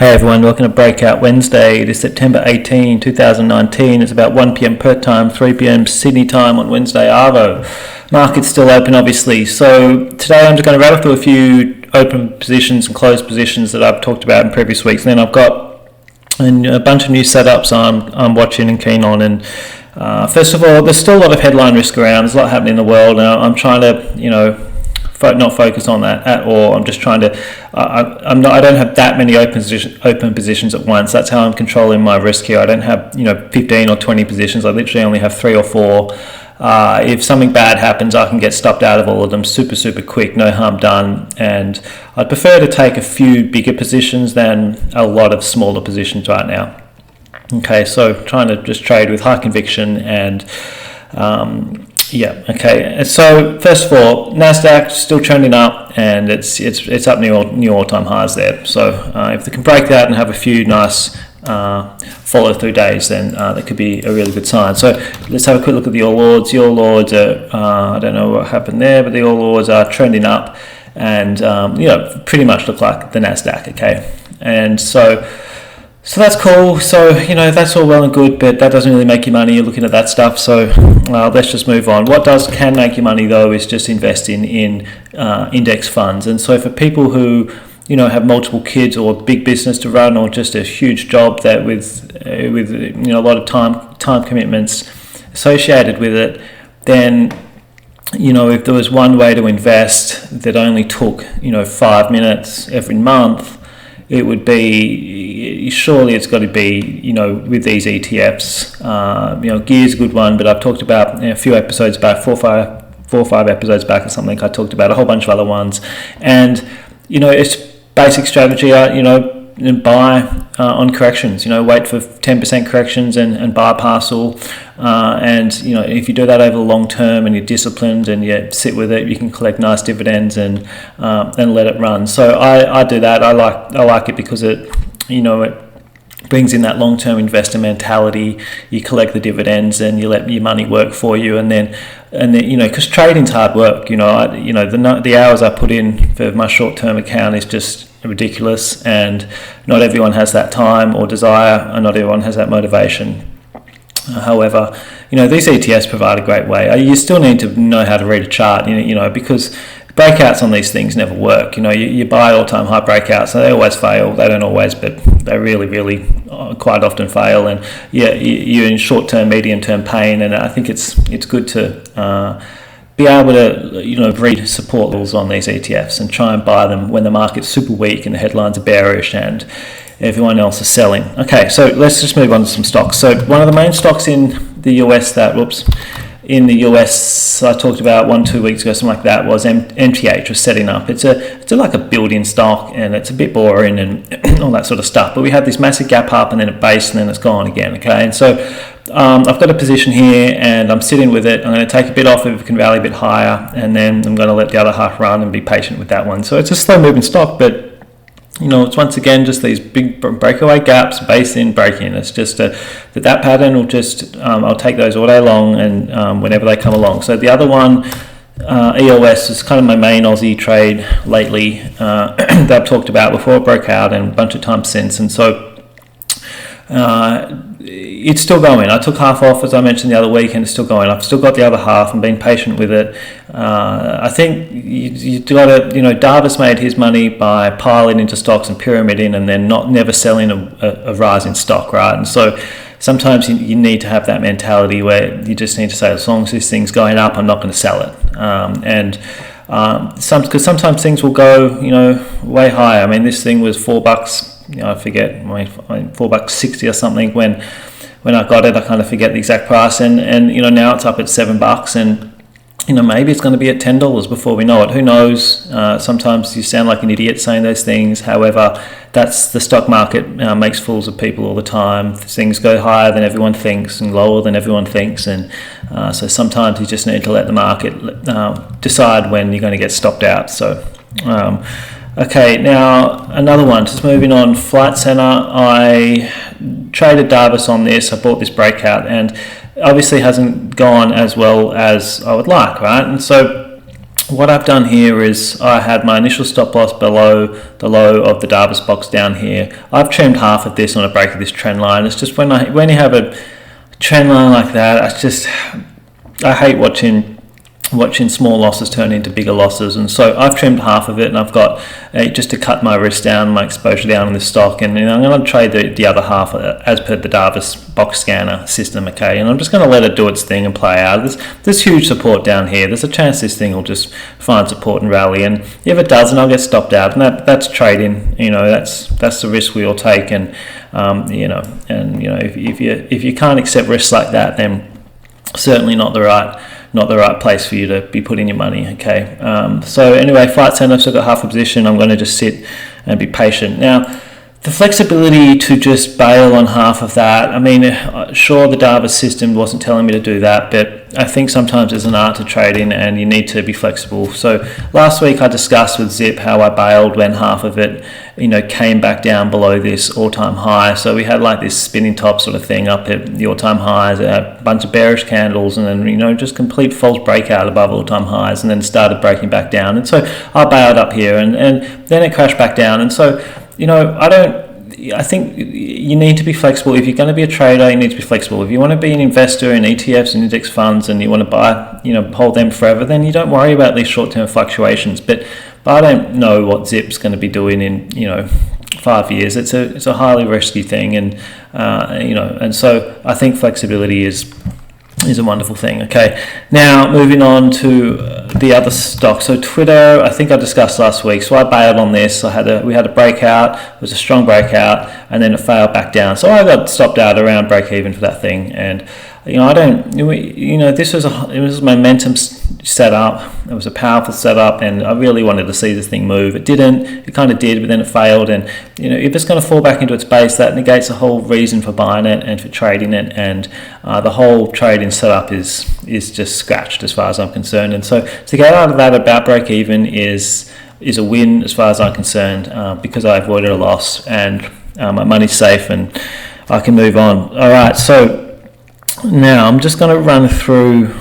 Hey everyone, welcome to Breakout Wednesday. It is September 18, 2019. It's about 1 p.m. Perth time, 3 p.m. Sydney time on Wednesday Arvo. Market's still open, obviously. So today I'm just going to rattle through a few open positions and closed positions that I've talked about in previous weeks. And then I've got a bunch of new setups I'm watching and keen on. And first of all, there's still a lot of headline risk around. There's a lot happening in the world. And I'm trying to, not focus on that at all. I'm just trying to. I don't have that many open positions at once. That's how I'm controlling my risk here. I don't have 15 or 20 positions. I literally only have 3 or 4. If something bad happens, I can get stopped out of all of them super quick. No harm done. And I'd prefer to take a few bigger positions than a lot of smaller positions right now. Okay, so trying to just trade with high conviction and. Okay. So first of all, NASDAQ still trending up, and it's up new all-time highs there. So if they can break that and have a few nice follow-through days, then that could be a really good sign. So let's have a quick look at the All Ords. The All Ords are I don't know what happened there, but the All Ords are trending up, and pretty much look like the NASDAQ. Okay, and so that's cool. So, that's all well and good, but that doesn't really make you money. You're looking at that stuff. So let's just move on. What can make you money, though, is just investing in index funds. And so for people who, have multiple kids or big business to run, or just a huge job that with a lot of time commitments associated with it, then, if there was one way to invest that only took, 5 minutes every month, it would be, surely it's got to be, with these ETFs. Gear's a good one, but I've talked about a few episodes back, 4 or 5 episodes back or something. I talked about a whole bunch of other ones. And, it's basic strategy, buy on corrections, wait for 10% corrections and buy a parcel. And if you do that over the long term and you're disciplined and you sit with it, you can collect nice dividends and let it run. So I do that. I like it because it brings in that long-term investor mentality. You collect the dividends and you let your money work for you, and then because trading's hard work. The hours I put in for my short-term account is just ridiculous, and not everyone has that time or desire, and not everyone has that motivation. However, these ETFs provide a great way. You still need to know how to read a chart, because breakouts on these things never work. You buy all-time high breakouts, so they always fail. They don't always, but they really quite often fail. And you're in short-term, medium-term pain. And I think it's good to be able to read support levels on these ETFs and try and buy them when the market's super weak and the headlines are bearish and everyone else is selling. Okay, so let's just move on to some stocks. So one of the main stocks in the US I talked about 1-2 weeks ago, something like that, was MTH was setting up. It's like a building stock, and it's a bit boring and all that sort of stuff. But we had this massive gap up, and then it based, and then it's gone again. Okay, and so I've got a position here, and I'm sitting with it. I'm going to take a bit off if it can rally a bit higher, and then I'm going to let the other half run and be patient with that one. So it's a slow moving stock, but it's once again just these big breakaway gaps, base in, break in. It's just that pattern will just, I'll take those all day long and whenever they come along. So the other one, EOS, is kind of my main Aussie trade lately that I've talked about before it broke out and a bunch of times since. And so it's still going. I took half off, as I mentioned the other week, and it's still going. I've still got the other half and been patient with it. I think you got to, Davis made his money by piling into stocks and pyramiding and then never selling a rising stock, right? And so sometimes you need to have that mentality where you just need to say, as long as this thing's going up, I'm not going to sell it. Because sometimes things will go, way higher. I mean, this thing was $4. I forget, $4.60 or something when I got it. I kind of forget the exact price, and now it's up at $7, and maybe it's going to be at $10 before we know it. Who knows? Sometimes you sound like an idiot saying those things. However, that's the stock market. Makes fools of people all the time. Things go higher than everyone thinks and lower than everyone thinks, and so sometimes you just need to let the market decide when you're going to get stopped out. So okay, now another one, just moving on, Flight Centre. I traded Davis on this. I bought this breakout, and obviously hasn't gone as well as I would like, right? And so what I've done here is I had my initial stop loss below the low of the Davis box down here. I've trimmed half of this on a break of this trend line. It's just when you have a trend line like that, I hate watching small losses turn into bigger losses, and so I've trimmed half of it, and I've got just to cut my risk down, my exposure down in this stock, and I'm going to trade the other half as per the Davis box scanner system, okay? And I'm just going to let it do its thing and play out. There's huge support down here. There's a chance this thing will just find support and rally, and if it doesn't, I'll get stopped out, and that's trading. That's the risk we all take, and if you can't accept risks like that, then certainly not the right place for you to be putting your money, okay? So anyway, Flight Centre, I've still got half a position. I'm going to just sit and be patient. Now, the flexibility to just bail on half of that, I mean, sure, the Davis system wasn't telling me to do that, but I think sometimes there's an art to trading and you need to be flexible. So last week I discussed with Zip how I bailed when half of it, came back down below this all-time high. So we had like this spinning top sort of thing up at the all-time highs, a bunch of bearish candles, and then, just complete false breakout above all-time highs, and then started breaking back down. And so I bailed up here, and then it crashed back down. And so, I think you need to be flexible. If you're going to be a trader, you need to be flexible. If you want to be an investor in ETFs and index funds and you want to buy, hold them forever, then you don't worry about these short-term fluctuations. But I don't know what Zip's going to be doing in, 5 years. It's a highly risky thing, and and so I think flexibility is a wonderful thing. Okay, now moving on to the other stock. So Twitter, I think I discussed last week. So I bailed on this. We had a breakout. It was a strong breakout, and then it failed back down. So I got stopped out around break even for that thing. And this was momentum set up. It was a powerful setup, and I really wanted to see this thing move. It didn't. It kind of did, but then it failed. And if it's going to fall back into its base, that negates the whole reason for buying it and for trading it. And the whole trading setup is just scratched as far as I'm concerned. And so to get out of that about break even is a win as far as I'm concerned, because I avoided a loss and my money's safe and I can move on. All right, so now I'm just going to run through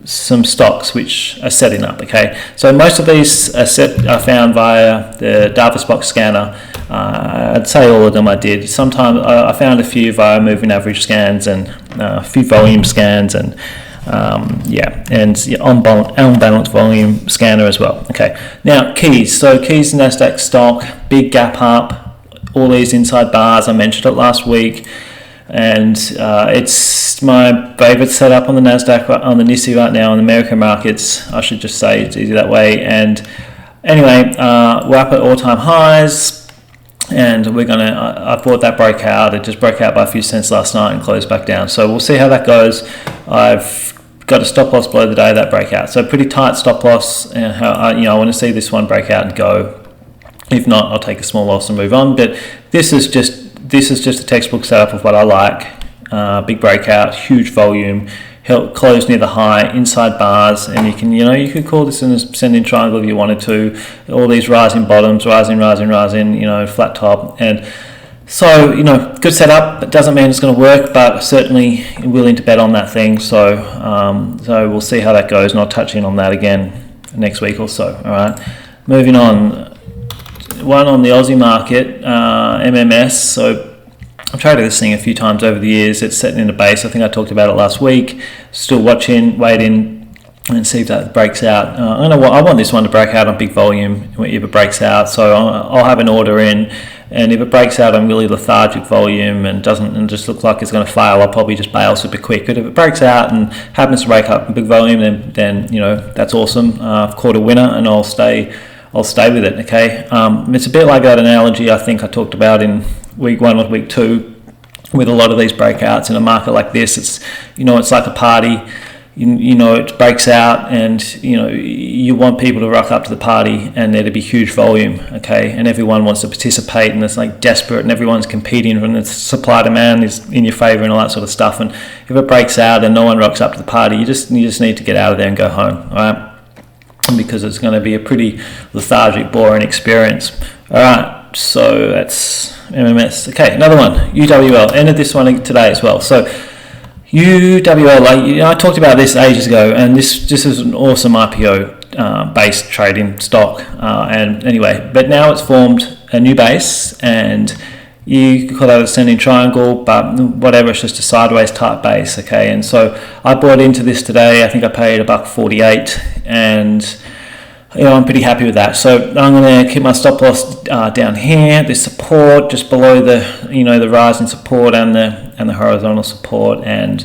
some stocks which are setting up, okay? So most of these are found via the Davis box scanner. I'd say all of them I did. Sometimes I found a few via moving average scans and a few volume scans and on balance volume scanner as well. Okay, now keys. So keys NASDAQ stock, big gap up, all these inside bars. I mentioned it last week. And it's my favorite setup on the NASDAQ, on the NYSE right now, on the American markets. I should just say it's easy that way. And anyway, we're up at all-time highs, and I bought that breakout. It just broke out by a few cents last night and closed back down. So we'll see how that goes. I've got a stop loss below the day of that breakout. So pretty tight stop loss. I want to see this one break out and go. If not, I'll take a small loss and move on. But this is just a textbook setup of what I like. Big breakout, huge volume, close near the high, inside bars, and you could call this an ascending triangle if you wanted to. All these rising bottoms, rising, flat top, and so good setup. It doesn't mean it's going to work, but certainly willing to bet on that thing. So we'll see how that goes, and I'll touch in on that again next week or so. All right, moving on. One on the Aussie market, MMS. So I've traded this thing a few times over the years. It's setting in a base. I think I talked about it last week. Still watching, waiting, and see if that breaks out. I want this one to break out on big volume if it breaks out. So I'll have an order in, and if it breaks out on really lethargic volume and just look like it's going to fail, I'll probably just bail super quick. But if it breaks out and happens to break up in big volume, then that's awesome. I've caught a winner, and I'll stay with it, okay? It's a bit like that analogy I think I talked about in week 1 or week 2 with a lot of these breakouts in a market like this. It's like a party. It breaks out, and you want people to rock up to the party and there to be huge volume, okay? And everyone wants to participate, and it's like desperate, and everyone's competing, and the supply demand is in your favor and all that sort of stuff. And if it breaks out and no one rocks up to the party, you just need to get out of there and go home, all right? Because it's going to be a pretty lethargic, boring experience. All right, so that's MMS. Okay, another one, UWL. Entered this one today as well. So UWL, I talked about this ages ago, and this is an awesome IPO. base trading stock, and anyway, but now it's formed a new base, and you could call that a ascending triangle, but whatever, it's just a sideways type base. Okay, and so I bought into this today. I think I paid $1.48, and I'm pretty happy with that. So I'm going to keep my stop loss down here. This support just below the the rising support and the horizontal support, and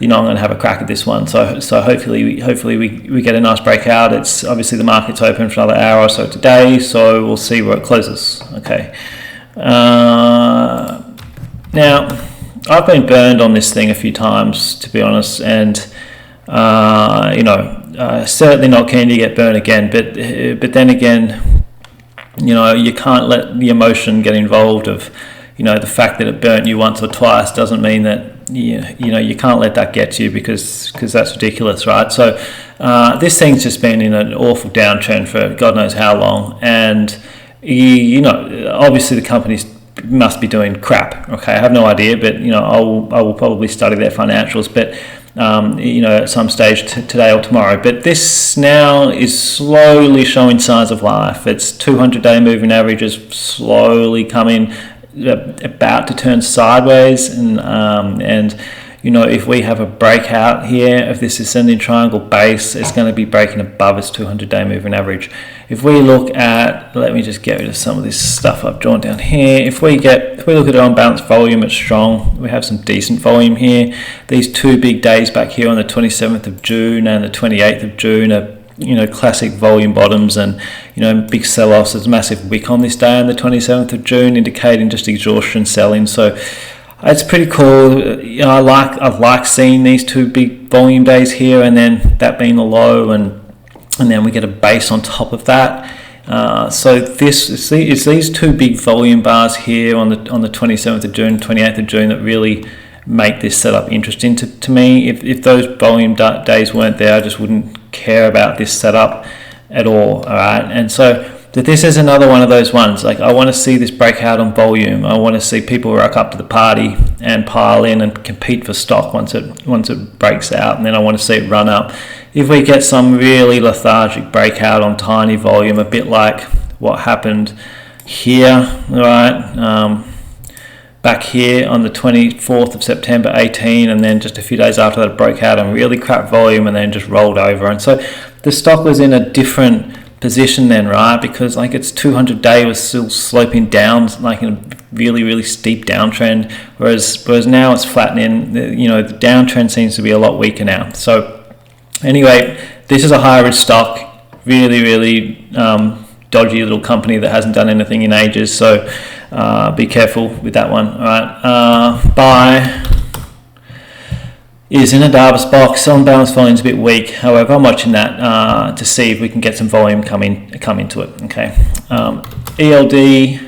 I'm going to have a crack at this one. So hopefully we get a nice breakout. It's obviously the market's open for another hour or so today, so we'll see where it closes. Okay. Now I've been burned on this thing a few times, to be honest, and certainly not keen to get burned again. But then again, you can't let the emotion get involved of the fact that it burnt you once or twice doesn't mean that you can't let that get to you, because that's ridiculous, right? So this thing's just been in an awful downtrend for God knows how long, and obviously the companies must be doing crap. Okay, I have no idea, but I will probably study their financials, but at some stage today or tomorrow. But this now is slowly showing signs of life. Its 200-day moving average is slowly coming, about to turn sideways, and if we have a breakout here of this ascending triangle base, it's going to be breaking above its 200-day moving average. If we look at, let me just get rid of some of this stuff I've drawn down here. If we look at it on balanced volume, it's strong. We have some decent volume here. These two big days back here on the 27th of June and the 28th of June are classic volume bottoms, and big sell-offs. There's a massive wick on this day on the 27th of June, indicating just exhaustion selling. So it's pretty cool. I like seeing these two big volume days here, and then that being the low, and then we get a base on top of that. So it's these two big volume bars here on the 27th of June, 28th of June that really make this setup interesting to me. If those volume days weren't there, I just wouldn't care about this setup at all. All right, and so this is another one of those ones. Like, I want to see this breakout on volume. I want to see people rock up to the party and pile in and compete for stock once it breaks out, and then I want to see it run up. If we get some really lethargic breakout on tiny volume, a bit like what happened here, all right, back here on the 24th of September 18, and then just a few days after that it broke out on really crap volume and then just rolled over. And so the stock was in a different position then, right? Because like its 200-day was still sloping down, like in a really, really steep downtrend, whereas now it's flattening. The downtrend seems to be a lot weaker now. So anyway, this is a high risk stock, really, really dodgy little company that hasn't done anything in ages. So be careful with that one. All right, buy is in a Davis box. On balance volume is a bit weak. However, I'm watching that to see if we can get some volume come into it. Okay, ELD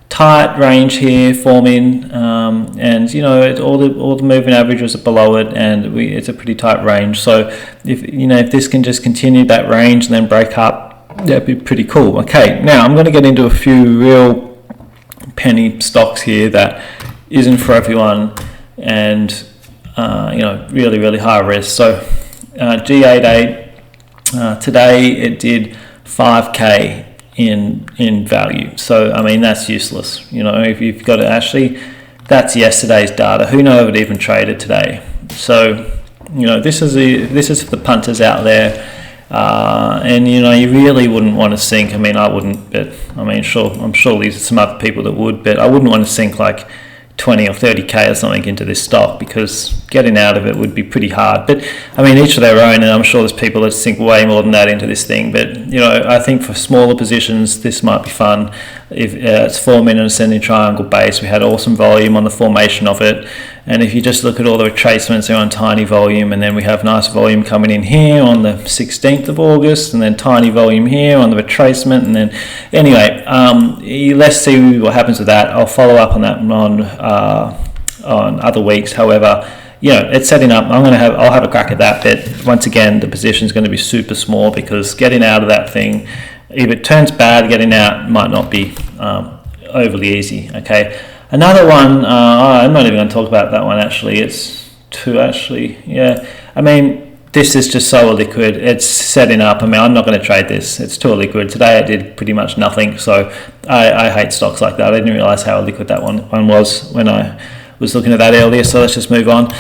tight range here forming, and all the moving averages are below it, and it's a pretty tight range. So if this can just continue that range and then break up, that'd be pretty cool. Okay, now I'm going to get into a few real penny stocks here that isn't for everyone, and really, really high risk. So G88 today it did 5k in value. So I mean, that's useless. If you've got to actually, that's yesterday's data. Who knows if it even traded today? So this is for the punters out there. And you really wouldn't want to sink. I mean, I wouldn't, but I'm sure these are some other people that would, but I wouldn't want to sink like 20 or 30k or something into this stock, because getting out of it would be pretty hard. But I mean, each of their own, and I'm sure there's people that sink way more than that into this thing. But I think for smaller positions this might be fun. If it's forming an ascending triangle base, we had awesome volume on the formation of it, and if you just look at all the retracements, they're on tiny volume, and then we have nice volume coming in here on the 16th of August, and then tiny volume here on the retracement, and then anyway, let's see what happens with that. I'll follow up on that on other weeks. However, it's setting up. I'll have a crack at that, but once again, the position is going to be super small, because getting out of that thing, if it turns bad, getting out might not be overly easy. Okay, another one, I'm not even going to talk about that one actually. It's two actually. Yeah, I mean, this is just so illiquid. It's setting up. I mean, I'm not going to trade this. It's too illiquid. Today I did pretty much nothing. So I hate stocks like that. I didn't realize how illiquid that one was when I was looking at that earlier. So let's just move on.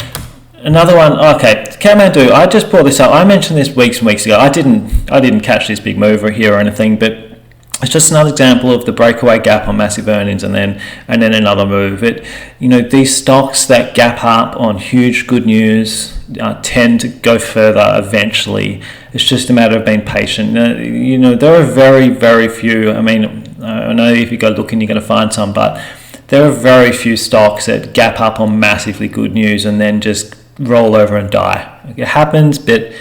Another one. Okay, Kathmandu. I just brought this up. I mentioned this weeks and weeks ago. I didn't catch this big mover here or anything, but it's just another example of the breakaway gap on massive earnings and then another move. These stocks that gap up on huge good news tend to go further eventually. It's just a matter of being patient. There are very, very few. I mean, I know if you go looking, you're going to find some, but there are very few stocks that gap up on massively good news and then just roll over and die. It happens, but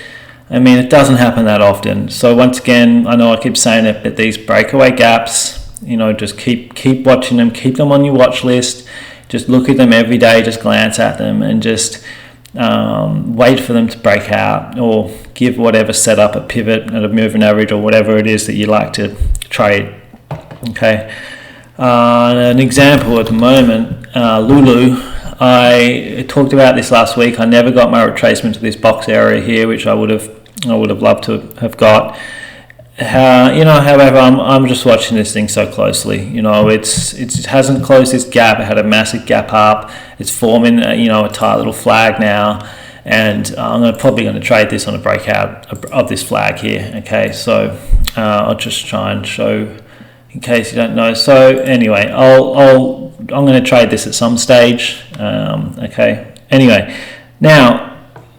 I mean, it doesn't happen that often. So once again, I know I keep saying it, but these breakaway gaps, just keep watching them, keep them on your watch list. Just look at them every day, just glance at them, and just wait for them to break out, or give whatever setup a pivot at a moving average or whatever it is that you like to trade. Okay. An example at the moment, Lulu. I talked about this last week. I never got my retracement to this box area here, which I would have loved to have got. However, I'm just watching this thing so closely. It hasn't closed this gap. It had a massive gap up. It's forming a tight little flag now, and I'm probably going to trade this on a breakout of this flag here. Okay, so I'll just try and show in case you don't know. So anyway, I'm going to trade this at some stage. Okay. Anyway, now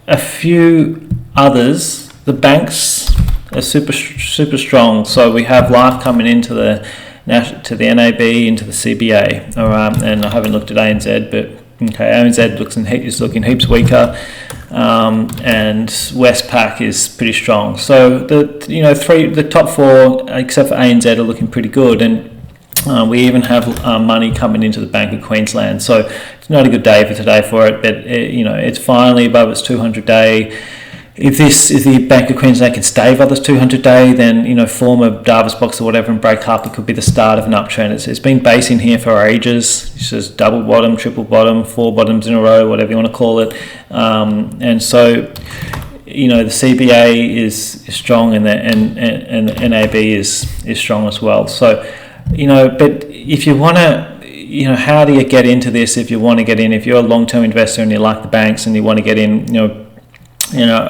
a few others. The banks are super strong. So we have life coming into the NAB, into the CBA. All right, and I haven't looked at ANZ, but okay, ANZ is looking heaps weaker, and Westpac is pretty strong. So the top four, except for ANZ, are looking pretty good, and we even have money coming into the Bank of Queensland. So it's not a good day for today for it, but it's finally above its 200-day. If the Bank of Queensland can stay above this 200-day, then form a Davis box or whatever and break up. It could be the start of an uptrend. It's been basing here for ages. It's just double bottom, triple bottom, 4 bottoms in a row, whatever you want to call it. And so the CBA is strong, and the NAB is strong as well. So but if you want to, how do you get into this? If you want to get in, if you're a long-term investor and you like the banks and you want to get in,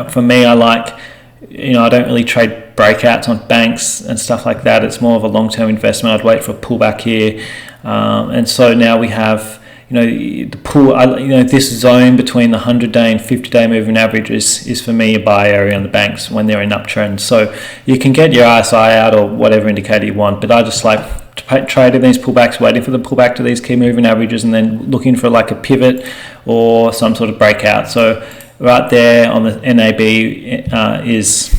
for me, I like, I don't really trade breakouts on banks and stuff like that. It's more of a long-term investment. I'd wait for a pullback here, and so now we have, the pull. This zone between the 100-day and 50-day moving average is for me a buy area on the banks when they're in uptrend. So you can get your RSI out or whatever indicator you want, but I just like trading these pullbacks, waiting for the pullback to these key moving averages, and then looking for like a pivot or some sort of breakout. So right there on the NAB is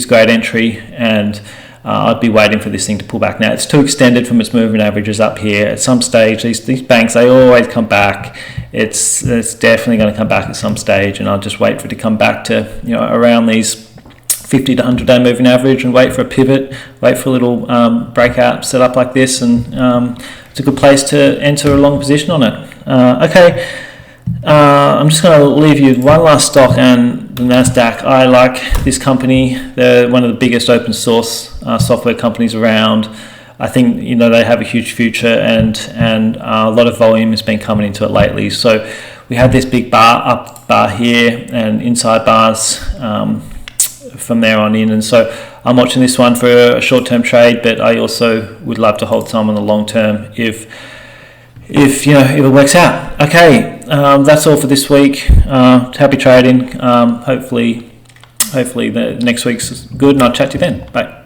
great entry, and I'd be waiting for this thing to pull back. Now it's too extended from its moving averages up here. At some stage, these banks, they always come back. It's definitely going to come back at some stage, and I'll just wait for it to come back to around these 50 to 100-day moving average, and wait for a pivot, wait for a little breakout set up like this, and it's a good place to enter a long position on it. Okay. I'm just going to leave you with one last stock, and the NASDAQ. I like this company. They're one of the biggest open source software companies around. I think they have a huge future, and a lot of volume has been coming into it lately. So we have this big bar here, and inside bars from there on in. And so I'm watching this one for a short-term trade, but I also would love to hold some on the long term if it works out. Okay, that's all for this week. Happy trading. Hopefully the next week's good, and I'll chat to you then. Bye.